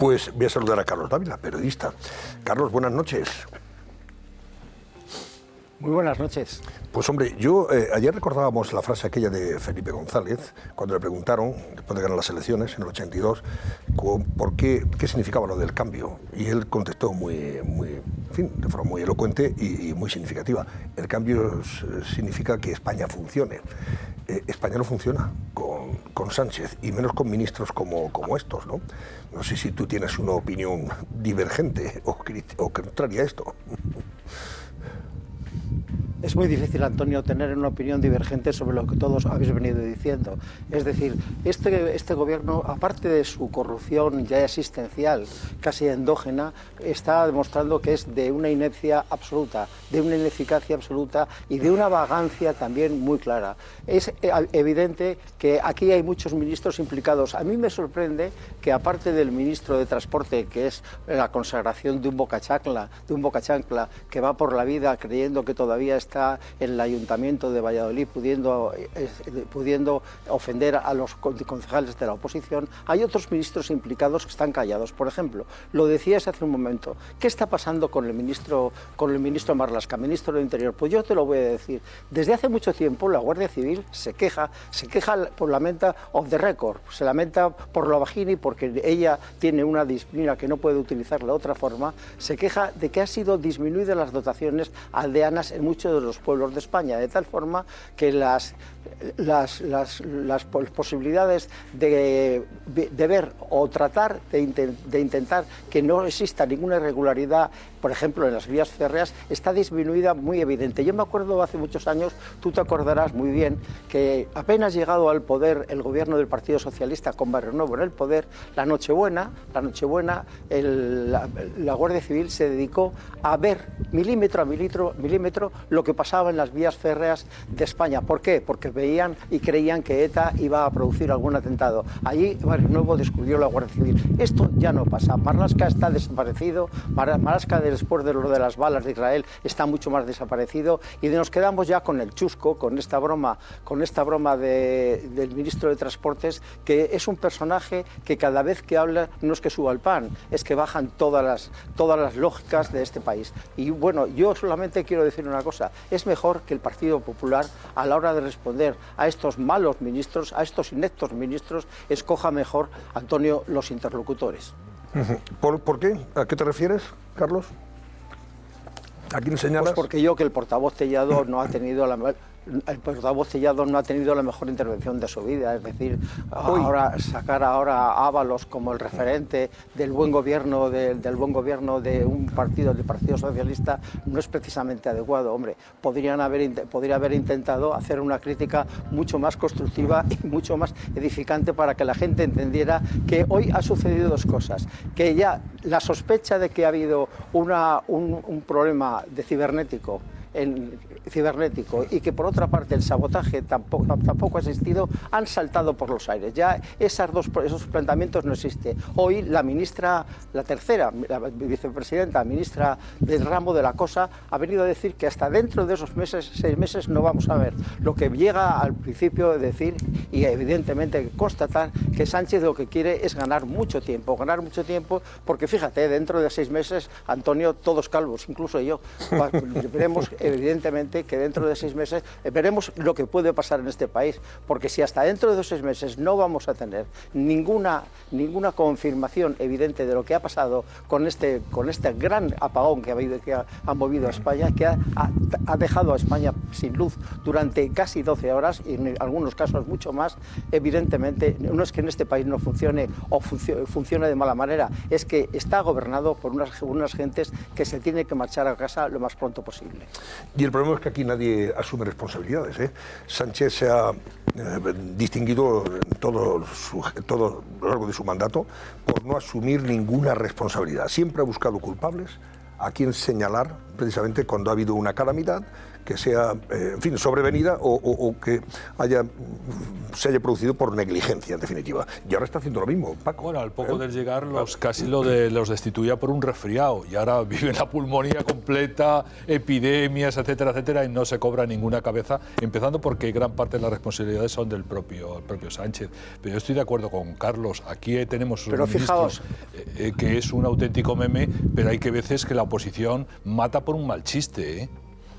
Pues voy a saludar a Carlos Dávila, periodista. Carlos, buenas noches. Muy buenas noches. Pues hombre, ayer recordábamos la frase aquella de Felipe González, cuando le preguntaron, después de ganar las elecciones en el 82, qué significaba lo del cambio. Y él contestó en fin, de forma muy elocuente y muy significativa. El cambio significa que España funcione. España no funciona con Sánchez, y menos con ministros como estos, ¿no? No sé si tú tienes una opinión divergente o contraria a esto. Es muy difícil, Antonio, tener una opinión divergente sobre lo que todos habéis venido diciendo. Es decir, este gobierno, aparte de su corrupción ya existencial, casi endógena, está demostrando que es de una inercia absoluta, de una ineficacia absoluta y de una vagancia también muy clara. Es evidente que aquí hay muchos ministros implicados. A mí me sorprende que, aparte del ministro de Transporte, que es la consagración de un bocachancla que va por la vida creyendo que todavía está en el Ayuntamiento de Valladolid pudiendo ofender a los concejales de la oposición, hay otros ministros implicados que están callados. Por ejemplo, lo decías hace un momento, ¿qué está pasando con el ministro Marlaska, ministro del Interior? Pues yo te lo voy a decir. Desde hace mucho tiempo la Guardia Civil se queja, lamenta off the record, se lamenta por la vagina y porque ella tiene una disciplina que no puede utilizar de otra forma, se queja de que ha sido disminuidas las dotaciones aldeanas en muchos de los pueblos de España, de tal forma que las posibilidades de ver o tratar de intentar que no exista ninguna irregularidad, por ejemplo, en las vías férreas, está disminuida muy evidente. Yo me acuerdo hace muchos años, tú te acordarás muy bien, que apenas llegado al poder el gobierno del Partido Socialista con Barrio Nuevo en el poder, la Nochebuena, la Guardia Civil se dedicó a ver milímetro a milímetro lo que pasaba en las vías férreas de España. ¿Por qué? Porque veían y creían que ETA iba a producir algún atentado. Allí Barrio Nuevo descubrió la Guardia Civil. Esto ya no pasa. Marlaska está desaparecido. Marlaska, después de lo de las balas de Israel, está mucho más desaparecido, y nos quedamos ya con el chusco, con esta broma del ministro de Transportes, que es un personaje que cada vez que habla no es que suba el pan, es que bajan todas las lógicas de este país. Y bueno, yo solamente quiero decir una cosa: es mejor que el Partido Popular, a la hora de responder a estos malos ministros, a estos ineptos ministros, escoja mejor, Antonio, los interlocutores. ¿Por qué? ¿A qué te refieres, Carlos? ¿A quién señalas? Pues porque yo que el portavoz Tellado no ha tenido la mejor intervención de su vida. Es decir, sacar ahora a Ábalos como el referente del buen gobierno de un partido, del Partido Socialista, no es precisamente adecuado. Hombre, podría haber intentado hacer una crítica mucho más constructiva y mucho más edificante para que la gente entendiera que hoy ha sucedido dos cosas: que ya la sospecha de que ha habido un problema de cibernético y que por otra parte el sabotaje tampoco ha existido, han saltado por los aires. Ya esos planteamientos no existen. Hoy la vicepresidenta, ministra del ramo de la cosa, ha venido a decir que hasta dentro de esos 6 meses no vamos a ver. Lo que llega al principio de decir, y evidentemente constatar, que Sánchez lo que quiere es ganar mucho tiempo, porque fíjate, dentro de 6 meses, Antonio, todos calvos, incluso yo, veremos evidentemente que dentro de 6 meses veremos lo que puede pasar en este país, porque si hasta dentro de 6 meses no vamos a tener ninguna confirmación evidente de lo que ha pasado con este gran apagón que ha movido a España, que ha dejado a España sin luz durante casi 12 horas y en algunos casos mucho más, evidentemente no es que en este país no funcione o funcione de mala manera, es que está gobernado por unas gentes que se tienen que marchar a casa lo más pronto posible. Y el problema es que aquí nadie asume responsabilidades, ¿eh? Sánchez se ha distinguido todo a lo largo de su mandato por no asumir ninguna responsabilidad. Siempre ha buscado culpables a quien señalar, precisamente cuando ha habido una calamidad que sea, en fin, sobrevenida o que se haya producido por negligencia, en definitiva. Y ahora está haciendo lo mismo, Paco. Bueno, al poco de llegar casi los destituía por un resfriado y ahora viven la pulmonía completa, epidemias, etcétera, etcétera, y no se cobra ninguna cabeza, empezando porque gran parte de las responsabilidades son del propio Sánchez. Pero yo estoy de acuerdo con Carlos, aquí tenemos un ministro que es un auténtico meme, pero hay que veces que la oposición mata por un mal chiste, ¿eh?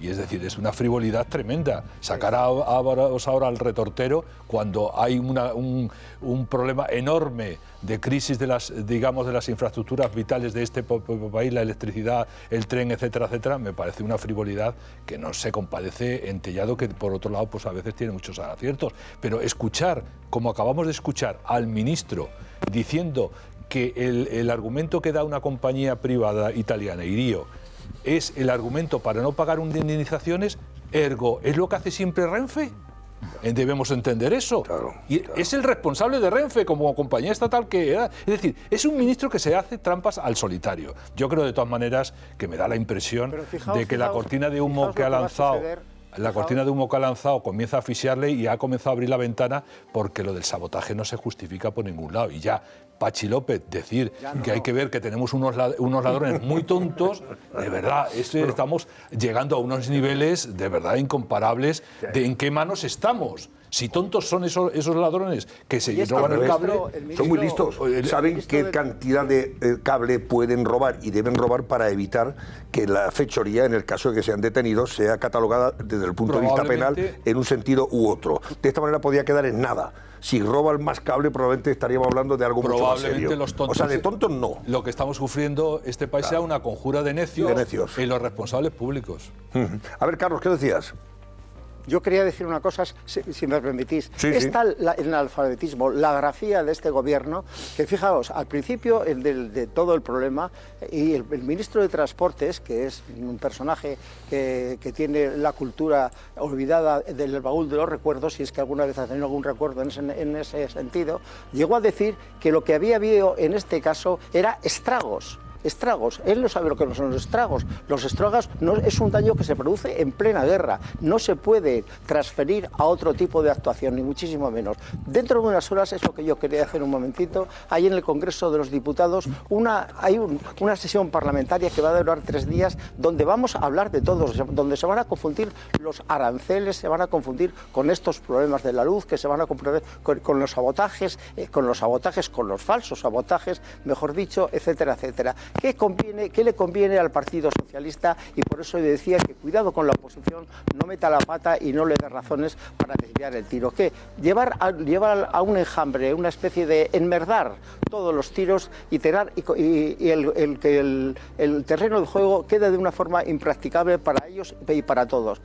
Y es decir, es una frivolidad tremenda. Sacar ahora al retortero cuando hay un problema enorme de crisis de las infraestructuras vitales de este país, la electricidad, el tren, etcétera, etcétera, me parece una frivolidad que no se compadece en Tellado, que por otro lado pues a veces tiene muchos aciertos. Pero escuchar, como acabamos de escuchar al ministro diciendo que el argumento que da una compañía privada italiana, Irio, es el argumento para no pagar indemnizaciones, ergo, ¿es lo que hace siempre Renfe? Debemos entender eso. Claro. Es el responsable de Renfe como compañía estatal que era. Es decir, es un ministro que se hace trampas al solitario. Yo creo de todas maneras que me da la impresión de que la cortina de humo que ha lanzado... La cortina de humo que ha lanzado comienza a asfixiarle y ha comenzado a abrir la ventana porque lo del sabotaje no se justifica por ningún lado. Y ya Pachi López decir que hay que ver que tenemos unos ladrones muy tontos, de verdad, estamos llegando a unos niveles de verdad incomparables de en qué manos estamos. Si tontos son esos ladrones que se roban el cable... Son muy listos, saben qué cantidad de cable pueden robar y deben robar para evitar que la fechoría, en el caso de que sean detenidos, sea catalogada desde el punto de vista penal en un sentido u otro. De esta manera podría quedar en nada. Si roban más cable, probablemente estaríamos hablando de algo mucho más serio. Los tontos, o sea, de tontos no. Lo que estamos sufriendo este país sea una conjura de necios en los responsables públicos. A ver, Carlos, ¿qué decías? Yo quería decir una cosa, si me permitís. Es tal el analfabetismo, la grafía de este gobierno, que fijaos, al principio de todo el problema, y el ministro de Transportes, que es un personaje que tiene la cultura olvidada del baúl de los recuerdos, si es que alguna vez ha tenido algún recuerdo en ese sentido, llegó a decir que lo que había habido en este caso era estragos. Él no sabe lo que son los estragos. Los estragos no es un daño que se produce en plena guerra. No se puede transferir a otro tipo de actuación, ni muchísimo menos. Dentro de unas horas, es lo que yo quería hacer un momentito, hay en el Congreso de los Diputados una sesión parlamentaria que va a durar 3 días, donde vamos a hablar de todos, donde se van a confundir los aranceles, se van a confundir con estos problemas de la luz, que se van a confundir con los sabotajes, con los falsos sabotajes, mejor dicho, etcétera, etcétera. ¿Qué le conviene al Partido Socialista? Y por eso yo decía que cuidado con la oposición, no meta la pata y no le dé razones para desviar el tiro. ¿Qué? Llevar a un enjambre, una especie de enmerdar todos los tiros y que el terreno de juego quede de una forma impracticable para ellos y para todos.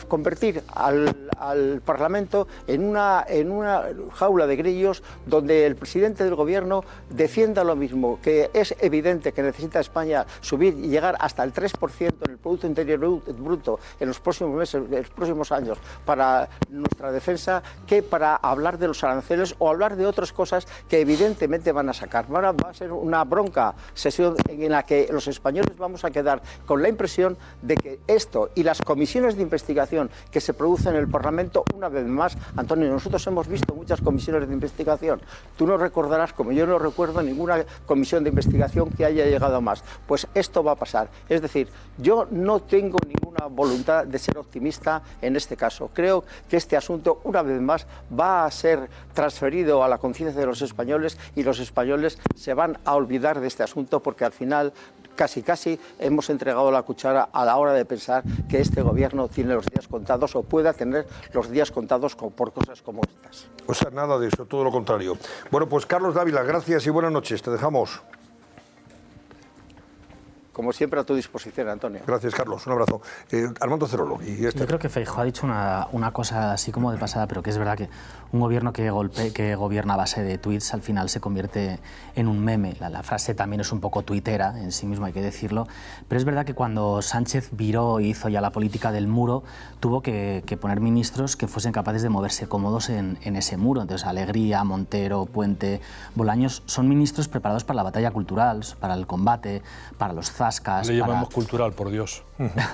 Convertir al Parlamento en una jaula de grillos donde el presidente del gobierno defienda lo mismo, que es evidente que necesita España subir y llegar hasta el 3% en el Producto Interior Bruto en los próximos meses, en los próximos años, para nuestra defensa, que para hablar de los aranceles o hablar de otras cosas que evidentemente van a sacar. Va a ser una bronca sesión en la que los españoles vamos a quedar con la impresión de que esto y las comisiones de investigación que se producen en el Parlamento, una vez más, Antonio, nosotros hemos visto muchas comisiones de investigación. Tú no recordarás, como yo no recuerdo, ninguna comisión de investigación que haya llegado más. Pues esto va a pasar. Es decir, yo no tengo ninguna voluntad de ser optimista en este caso. Creo que este asunto, una vez más, va a ser transferido a la conciencia de los españoles y los españoles se van a olvidar de este asunto porque al final casi hemos entregado la cuchara a la hora de pensar que este gobierno tiene los días contados o pueda tener los días contados por cosas como estas. O sea, nada de eso, todo lo contrario. Bueno, pues Carlos Dávila, gracias y buenas noches. Te dejamos. Como siempre, a tu disposición, Antonio. Gracias, Carlos. Un abrazo. Armando Cerolo. Yo creo que Feijóo ha dicho una cosa así como de pasada, pero que es verdad que un gobierno que gobierna a base de tweets al final se convierte en un meme. La frase también es un poco tuitera en sí mismo, hay que decirlo. Pero es verdad que cuando Sánchez viró y hizo ya la política del muro, tuvo que poner ministros que fuesen capaces de moverse cómodos en ese muro. Entonces, Alegría, Montero, Puente, Bolaños son ministros preparados para la batalla cultural, para el combate, para los zascas. Le llamamos cultural, por Dios.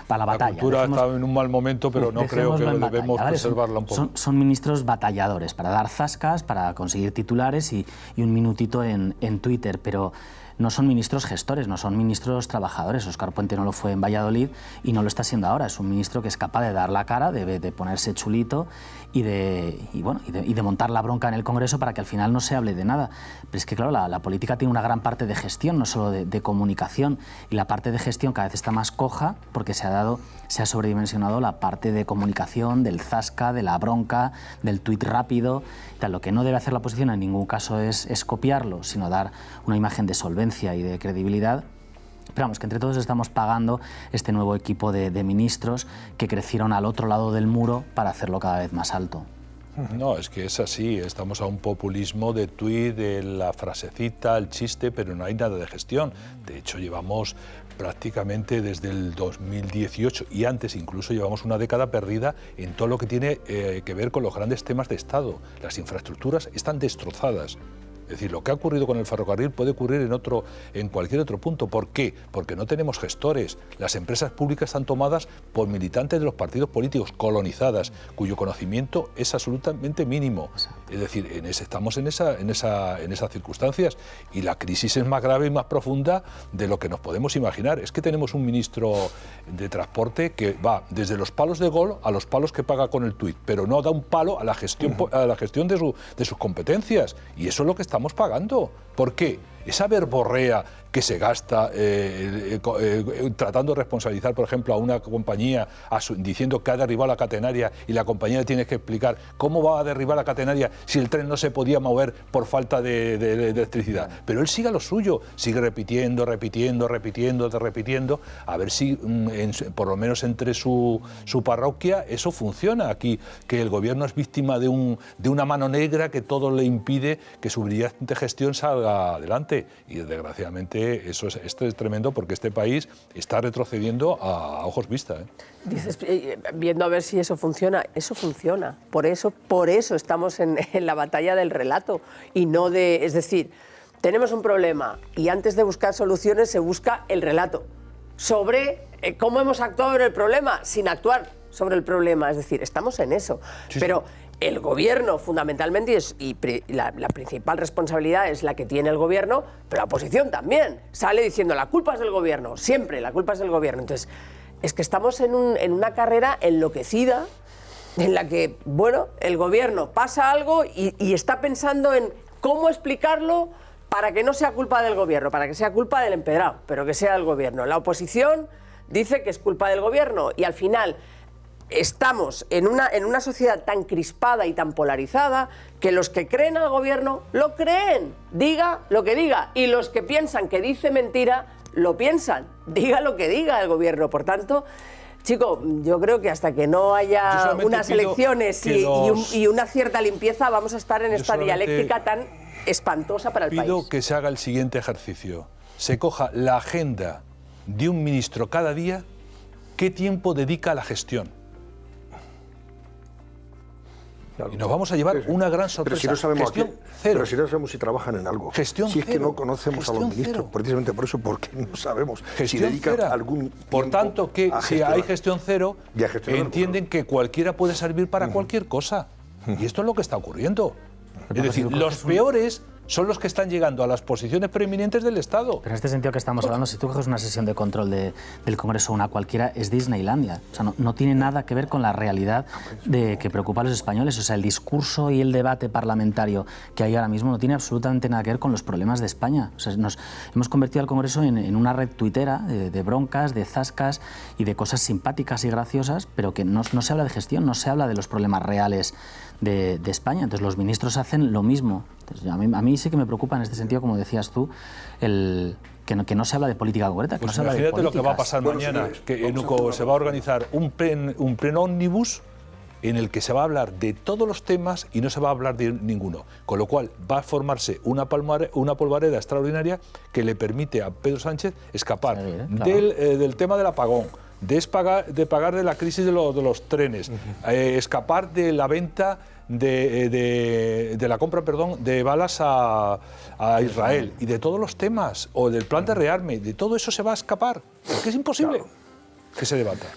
Para la batalla. La cultura está en un mal momento, pero no creo que debemos preservarla un poco. Son ministros batalladores para dar zascas, para conseguir titulares y un minutito en Twitter, pero no son ministros gestores, no son ministros trabajadores. Óscar Puente no lo fue en Valladolid y no lo está siendo ahora. Es un ministro que es capaz de dar la cara, de ponerse chulito y de montar la bronca en el Congreso para que al final no se hable de nada. Pero es que, claro, la política tiene una gran parte de gestión, no solo de comunicación. Y la parte de gestión cada vez está más coja porque se ha sobredimensionado la parte de comunicación, del zasca, de la bronca, del tuit rápido. Lo que no debe hacer la oposición en ningún caso es copiarlo, sino dar una imagen de solvencia y de credibilidad. Pero vamos, que entre todos estamos pagando este nuevo equipo de ministros que crecieron al otro lado del muro para hacerlo cada vez más alto. No, es que es así, estamos a un populismo de tuit, de la frasecita, el chiste, pero no hay nada de gestión. De hecho, llevamos prácticamente desde el 2018 y antes incluso llevamos una década perdida en todo lo que tiene que ver con los grandes temas de Estado. Las infraestructuras están destrozadas. Es decir, lo que ha ocurrido con el ferrocarril puede ocurrir en cualquier otro punto. ¿Por qué? Porque no tenemos gestores. Las empresas públicas están tomadas por militantes de los partidos políticos, colonizadas, cuyo conocimiento es absolutamente mínimo. Es decir, estamos en esas circunstancias y la crisis es más grave y más profunda de lo que nos podemos imaginar. Es que tenemos un ministro de Transporte que va desde los palos de gol a los palos que paga con el tuit, pero no da un palo a la gestión de sus competencias. Y eso es lo que estamos pagando. ¿Por qué? Esa verborrea que se gasta tratando de responsabilizar, por ejemplo, a una compañía diciendo que ha derribado la catenaria y la compañía tiene que explicar cómo va a derribar la catenaria si el tren no se podía mover por falta de electricidad. Pero él sigue a lo suyo, sigue repitiendo, a ver si por lo menos entre su parroquia eso funciona. Aquí que el gobierno es víctima de una mano negra que todo le impide que su brillante gestión salga adelante. Y desgraciadamente esto es tremendo porque este país está retrocediendo a ojos vista. Dices, viendo a ver si eso funciona. Eso funciona. Por eso estamos en la batalla del relato y no de... Es decir, tenemos un problema y antes de buscar soluciones se busca el relato sobre cómo hemos actuado en el problema sin actuar sobre el problema. Es decir, estamos en eso. Sí, pero el gobierno, fundamentalmente, la principal responsabilidad es la que tiene el gobierno, pero la oposición también sale diciendo la culpa es del gobierno, siempre la culpa es del gobierno. Entonces, es que estamos en una carrera enloquecida en la que, bueno, el gobierno pasa algo y está pensando en cómo explicarlo para que no sea culpa del gobierno, para que sea culpa del empedrado, pero que sea del gobierno. La oposición dice que es culpa del gobierno y al final estamos en una sociedad tan crispada y tan polarizada que los que creen al gobierno lo creen, diga lo que diga, y los que piensan que dice mentira lo piensan, diga lo que diga el gobierno. Por tanto, chico, yo creo que hasta que no haya unas elecciones y una cierta limpieza vamos a estar en esta dialéctica tan espantosa para el país. Pido que se haga el siguiente ejercicio, se coja la agenda de un ministro cada día, qué tiempo dedica a la gestión. Y nos vamos a llevar una gran sorpresa. Pero si no sabemos gestión cero. Pero si no sabemos si trabajan en algo. Gestión si es cero. que no conocemos gestión a los ministros, cero. precisamente por eso, porque no sabemos gestión si dedican cero. algún Por tanto, que si hay gestión cero, entienden que cualquiera puede servir para cualquier cosa. Y esto es lo que está ocurriendo. Es decir, los peores son los que están llegando a las posiciones preeminentes del Estado. Pero en este sentido que estamos hablando, si tú coges una sesión de control del Congreso, una cualquiera, es Disneylandia. O sea, no tiene nada que ver con la realidad que preocupa a los españoles. O sea, el discurso y el debate parlamentario que hay ahora mismo no tiene absolutamente nada que ver con los problemas de España. O sea, nos hemos convertido al Congreso en una red tuitera de broncas, de zascas y de cosas simpáticas y graciosas, pero que no se habla de gestión, no se habla de los problemas reales de España. Entonces los ministros hacen lo mismo. Entonces, a mí sí que me preocupa en este sentido, como decías tú, que no se habla de política concreta. Pues no imagínate lo que va a pasar mañana, que se va a organizar un pleno ómnibus en el que se va a hablar de todos los temas y no se va a hablar de ninguno. Con lo cual va a formarse una polvareda extraordinaria que le permite a Pedro Sánchez escapar del tema del apagón, de pagar de la crisis de los trenes, escapar de la venta de la compra, perdón, de balas a Israel y de todos los temas, o del plan de rearme, de todo eso se va a escapar, porque es imposible que se debata.